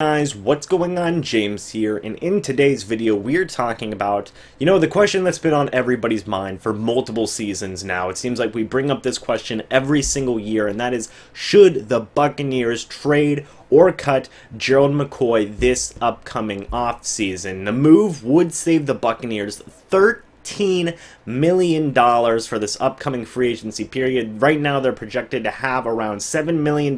Guys, what's going on? James here, and in today's video we're talking about, the question that's been on everybody's mind for multiple seasons now. It seems like we bring up this question every single year, and that is, should the Buccaneers trade or cut Gerald McCoy this upcoming offseason? The move would save the Buccaneers $13 million for this upcoming free agency period. Right now they're projected to have around $7 million.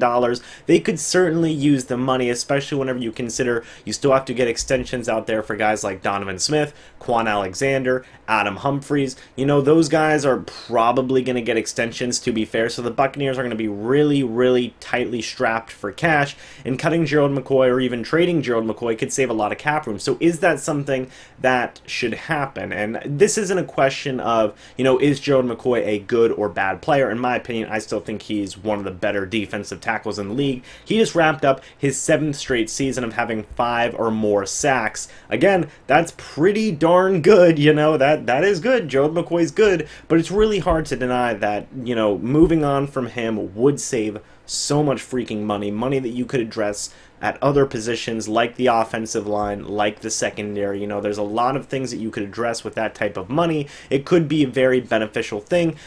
They could certainly use the money, especially whenever you consider you still have to get extensions out there for guys like Donovan Smith, Quan Alexander, Adam Humphries. Those guys are probably going to get extensions, to be fair, so the Buccaneers are going to be really tightly strapped for cash, and cutting Gerald McCoy or even trading Gerald McCoy could save a lot of cap room. So is that something that should happen? And this isn't a question of, is Gerald McCoy a good or bad player? In my opinion, I still think he's one of the better defensive tackles in the league. He just wrapped up his 7th straight season of having 5 or more sacks. Again, that's pretty darn good, that is good. Gerald McCoy's good, but it's really hard to deny that, moving on from him would save so much freaking money that you could address at other positions like the offensive line, like the secondary. There's a lot of things that you could address with that type of money. It could be a very beneficial thing,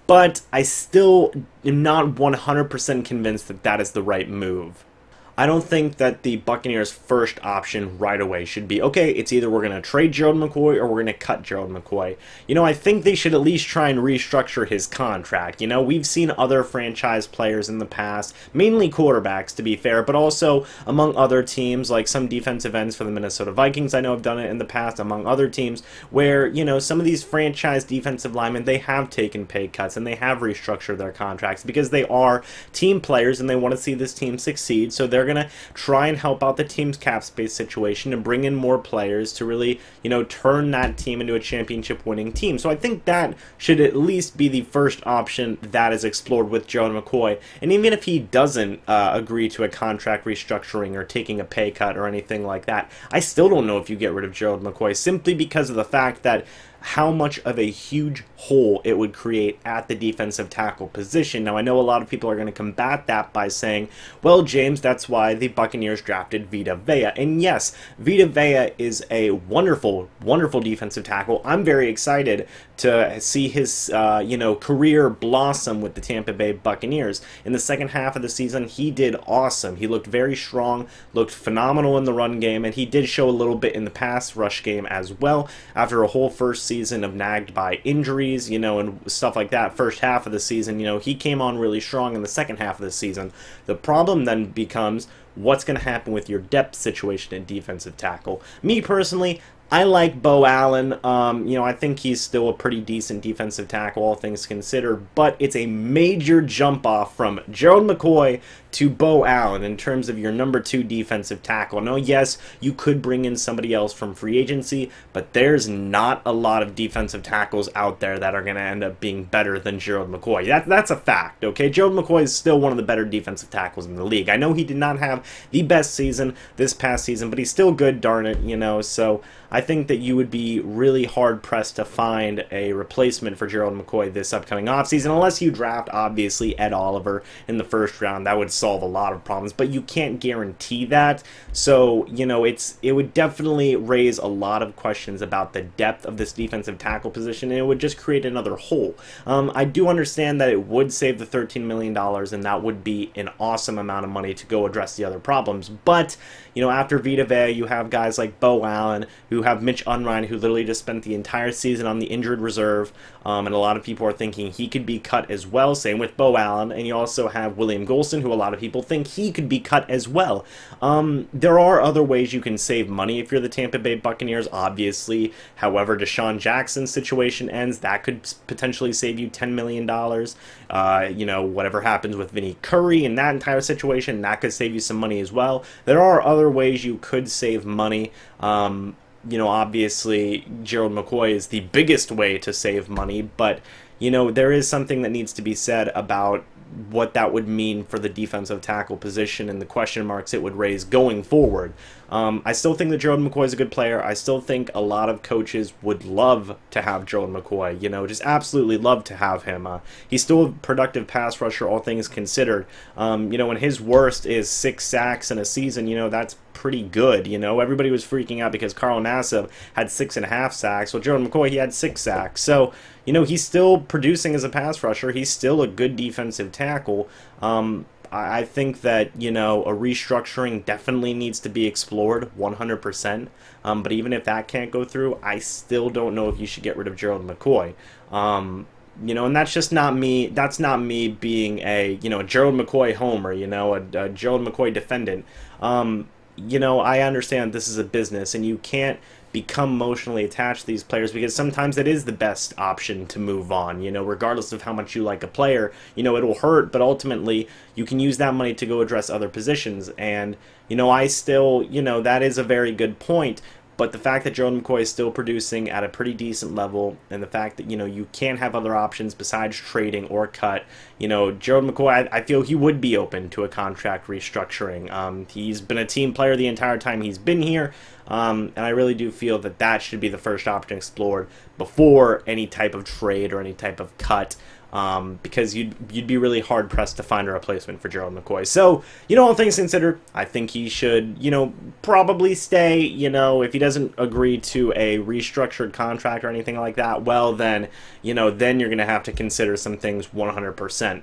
but I still am not 100% convinced that that is the right move. I don't think that the Buccaneers' first option right away should be, okay, it's either we're going to trade Gerald McCoy or we're going to cut Gerald McCoy. I think they should at least try and restructure his contract. We've seen other franchise players in the past, mainly quarterbacks to be fair, but also among other teams, like some defensive ends for the Minnesota Vikings I know have done it in the past, among other teams, where, some of these franchise defensive linemen, they have taken pay cuts and they have restructured their contracts because they are team players and they want to see this team succeed, so they're going to try and help out the team's cap space situation and bring in more players to really, turn that team into a championship winning team. So I think that should at least be the first option that is explored with Gerald McCoy. And even if he doesn't agree to a contract restructuring or taking a pay cut or anything like that, I still don't know if you get rid of Gerald McCoy, simply because of the fact that how much of a huge hole it would create at the defensive tackle position. Now, I know a lot of people are going to combat that by saying, well, James, that's why the Buccaneers drafted Vita Vea. And yes, Vita Vea is a wonderful defensive tackle. I'm very excited to see his, career blossom with the Tampa Bay Buccaneers. In the second half of the season, he did awesome. He looked very strong, looked phenomenal in the run game, and he did show a little bit in the pass rush game as well. After a whole first season of nagged by injuries, and stuff like that, first half of the season, he came on really strong in the second half of the season. The problem then becomes, what's going to happen with your depth situation in defensive tackle? Me personally, I like Bo Allen. I think he's still a pretty decent defensive tackle, all things considered, but it's a major jump off from Gerald McCoy to Bo Allen in terms of your number 2 defensive tackle. Now, yes, you could bring in somebody else from free agency, but there's not a lot of defensive tackles out there that are going to end up being better than Gerald McCoy. That's a fact, okay? Gerald McCoy is still one of the better defensive tackles in the league. I know he did not have the best season this past season, but he's still good, darn it, so I think that you would be really hard-pressed to find a replacement for Gerald McCoy this upcoming offseason, unless you draft, obviously, Ed Oliver in the first round. That would solve a lot of problems, but you can't guarantee that. So, it would definitely raise a lot of questions about the depth of this defensive tackle position, and it would just create another hole. I do understand that it would save the $13 million, and that would be an awesome amount of money to go address the other problems, but, after Vita Vea, you have guys like Bo Allen, who have Mitch Unrein, who literally just spent the entire season on the injured reserve, and a lot of people are thinking he could be cut as well, same with Bo Allen, and you also have William Golston, who a lot of people think he could be cut as well. There are other ways you can save money if you're the Tampa Bay Buccaneers, obviously. However, Deshaun Jackson's situation ends, that could potentially save you $10 million. Whatever happens with Vinny Curry and that entire situation, that could save you some money as well. There are other ways you could save money. Obviously, Gerald McCoy is the biggest way to save money, but, there is something that needs to be said about what that would mean for the defensive tackle position and the question marks it would raise going forward. I still think that Gerald McCoy is a good player. I still think a lot of coaches would love to have Gerald McCoy, just absolutely love to have him. He's still a productive pass rusher, all things considered. When his worst is 6 sacks in a season, that's pretty good. You know, everybody was freaking out because Carl Nassib had 6.5 sacks. Well, Gerald McCoy, he had 6 sacks. So, you know, he's still producing as a pass rusher. He's still a good defensive tackle. I think that, you know, a restructuring definitely needs to be explored 100%. But even if that can't go through, I still don't know if you should get rid of Gerald McCoy. You know, and that's just not me. That's not me being a, you know, a Gerald McCoy homer, you know, a Gerald McCoy defendant. You know, I understand this is a business and you can't become emotionally attached to these players because sometimes it is the best option to move on, you know, regardless of how much you like a player. You know, it'll hurt, but ultimately you can use that money to go address other positions. And, you know, I still, you know, that is a very good point. But the fact that Gerald McCoy is still producing at a pretty decent level, and the fact that, you know, you can't have other options besides trading or cut, you know, Gerald McCoy, I feel he would be open to a contract restructuring. He's been a team player the entire time he's been here, and I really do feel that that should be the first option explored before any type of trade or any type of cut. Because you'd be really hard pressed to find a replacement for Gerald McCoy. So, you know, all things considered, I think he should, you know, probably stay. You know, if he doesn't agree to a restructured contract or anything like that, well then, you know, then you're gonna have to consider some things 100%.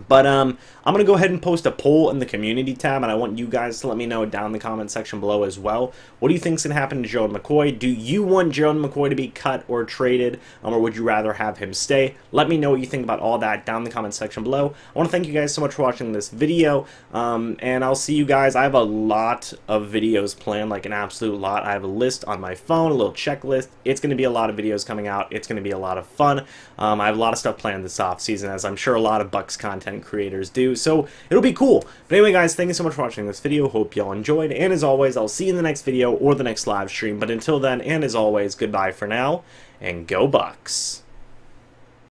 But I'm going to go ahead and post a poll in the community tab, and I want you guys to let me know down in the comment section below as well. What do you think is going to happen to Gerald McCoy? Do you want Gerald McCoy to be cut or traded, or would you rather have him stay? Let me know what you think about all that down in the comment section below. I want to thank you guys so much for watching this video, and I'll see you guys. I have a lot of videos planned, like an absolute lot. I have a list on my phone, a little checklist. It's going to be a lot of videos coming out. It's going to be a lot of fun. I have a lot of stuff planned this off season, as I'm sure a lot of Bucs content creators do, so it'll be cool. But anyway, guys, thank you so much for watching this video. Hope y'all enjoyed, and as always, I'll see you in the next video or the next live stream. But until then, and as always, goodbye for now, and go Bucs.